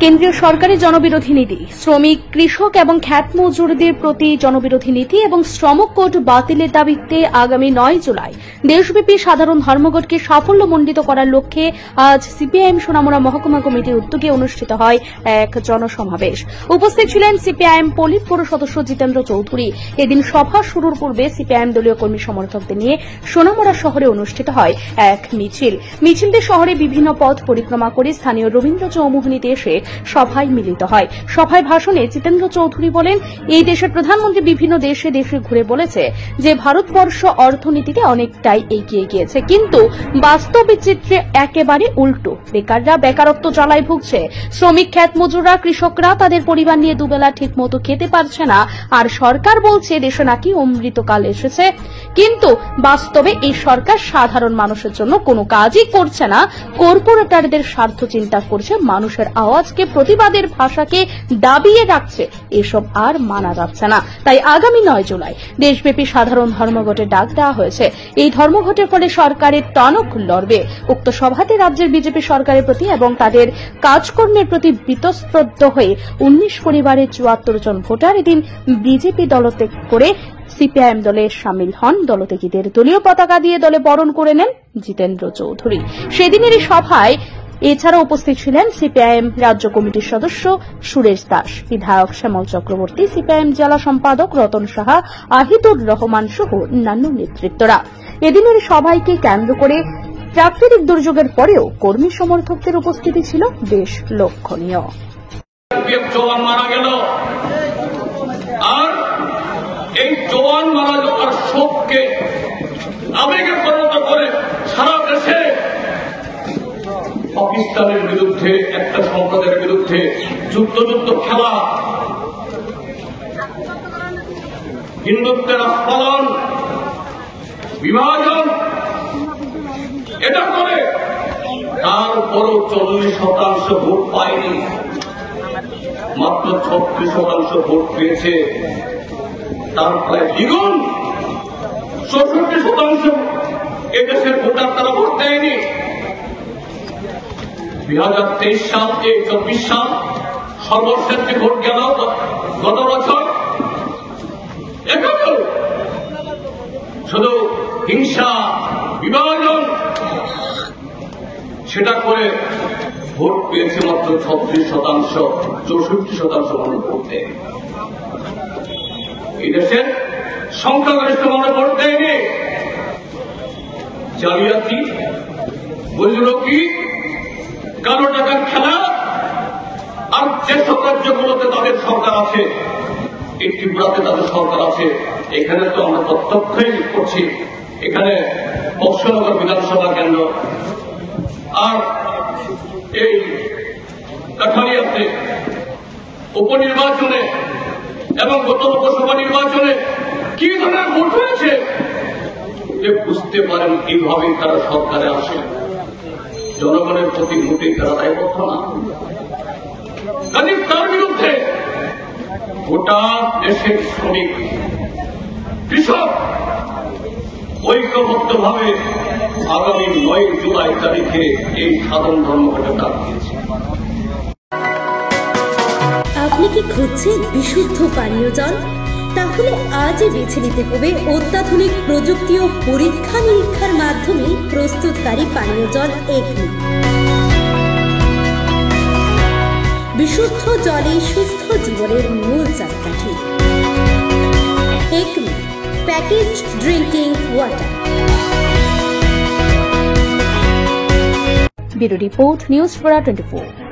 কেন্দ্রীয় সরকারের জনবিরোধী নীতি, শ্রমিক, কৃষক এবং খ্যাত মজুরদের প্রতি জনবিরোধী নীতি এবং শ্রম কোড বাতিলের দাবিতে আগামী 9 জুলাই দেশব্যাপী সাধারণ ধর্মঘটকে সাফল্যমণ্ডিত করার লক্ষ্যে আজ সিপিআইএম সোনামুড়া মহকুমা কমিটির উদ্যোগে অনুষ্ঠিত হয় এক জনসমাবেশ। উপস্থিত ছিলেন সিপিআইএম পলিট ব্যুরো সদস্য জিতেন্দ্র চৌধুরী। এদিন সভা শুরুর পূর্বে সিপিআইএম দলীয় কর্মী সমর্থকদের নিয়ে সোনামুড়া শহরে অনুষ্ঠিত হয় এক মিছিলটি শহরে বিভিন্ন পথ পরিক্রমা করে স্থানীয় রবীন্দ্র চৌমুহনীতে এসে সভায় মিলিত হয়। সভায় ভাষণে জিতেন্দ্র চৌধুরী বলেন, এই দেশের প্রধানমন্ত্রী বিভিন্ন দেশে ঘুরে বলেছে যে ভারতবর্ষ অর্থনীতিতে অনেকটাই এগিয়ে গিয়েছে, কিন্তু বাস্তব চিত্রে একেবারে উল্টো। বেকাররা বেকারত্ব জ্বালায় ভুগছে, শ্রমিক, খ্যাত মজুররা, কৃষকরা তাদের পরিবার নিয়ে দুবেলা ঠিকমতো খেতে পারছে না। আর সরকার বলছে দেশে নাকি অমৃতকাল এসেছে, কিন্তু বাস্তবে এই সরকার সাধারণ মানুষের জন্য কোনো কাজই করছে না। কর্পোরেটরদের স্বার্থ চিন্তা করছে, মানুষের আওয়াজকে, প্রতিবাদের ভাষাকে দাবিয়ে রাখছে। এসব আর মানা যাচ্ছে না। তাই আগামী 9 জুলাই দেশব্যাপী সাধারণ ধর্মঘটের ডাক দেওয়া হয়েছে। এই ধর্মঘটের ফলে সরকারের টনক লড়বে। উক্ত সভাতে রাজ্যের বিজেপি সরকারের প্রতি এবং তাদের কাজকর্মের প্রতি বীতশ্রদ্ধ হয়ে 19 পরিবারের 74 জন ভোটার এদিন বিজেপি দলত্যাগ করে সিপিআইএম দলে সামিল হন। দলত্যাগীদের দলীয় পতাকা দিয়ে দলে বরণ করে নেন জিতেন্দ্র চৌধুরী। সেদিনের এই সভায় এছাড়া উপস্থিত ছিলেন সিপিআইএম রাজ্য কমিটির সদস্য সুরেশ দাস, বিধায়ক শ্যামল চক্রবর্তী, সিপিআইএম জেলা সম্পাদক রতন সাহা, আহিদুর রহমান সহ অন্যান্য নেতৃত্বরা। এদিনের সভাকে কেন্দ্র করে প্রাকৃতিক দুর্যোগের পরেও কর্মী সমর্থকদের উপস্থিতি ছিল বেশ লক্ষণীয়। মারা গেল, আর এই জওয়ান মারা যাওয়ার শোককে আবেগে পরিণত করে সারা দেশে পাকিস্তানের বিরুদ্ধে, একটা সম্প্রদায়ের বিরুদ্ধে যুদ্ধ খেলা, হিন্দুত্বের আস্ফালন, বিভাজন, এটা করে তারপরও 40% ভোট পায়নি, মাত্র 36% ভোট পেয়েছে। তার প্রায় দ্বিগুণ 64% এদেশের ভোটার তারা ভোট দেয়নি। 2023 সাল থেকে 24 সাল সর্বশেষ যে ভোট গেল গত বছর, এখানেও শুধু হিংসা, বিভাজন, সেটা করে ভোট পেয়েছে মাত্র 36%, 64% মানুষ ভোট দেয়। এই দেশের সংখ্যাগরিষ্ঠ মানুষ ভোট দেয়নি। জালিয়াতি, বুজরুকি, কালো টাকার খেলা, আর যেসব রাজ্যগুলোতে তাদের সরকার আছে, এই ত্রিপুরাতে তাদের সরকার আছে, এখানে তো আমরা প্রত্যক্ষই করছি। এখানে বক্সনগর বিধানসভা কেন্দ্র আর এই কাঠালিয়াতে উপনির্বাচনে এবং গত লোকসভা নির্বাচনে কি ধরনের ভোট হয়েছে যে বুঝতে পারেন এইভাবেই তারা সরকারে আসে। জনগণের প্রতি ভোটে তারা দায়বদ্ধ না। কাজে তার বিরুদ্ধে গোটা দেশের শ্রমিক, কৃষক ঐক্যবদ্ধভাবে আগামী 9 জুলাই তারিখে এই সাধারণ ধর্মঘটের ডাক দিয়েছে। আপনি কি খুঁজছেন বিশুদ্ধ পানীয় জল? তাহলে আজই বেছে নিতে হবে অত্যাধুনিক প্রযুক্তি ও পরীক্ষা নিরীক্ষার মাধ্যমে প্রস্তুতকারী পানীয় জল একমি। বিশুদ্ধ জলে সুস্থ জীবনের মূল চাকাঠি। Acme package drinking water. Bureau report, news 24।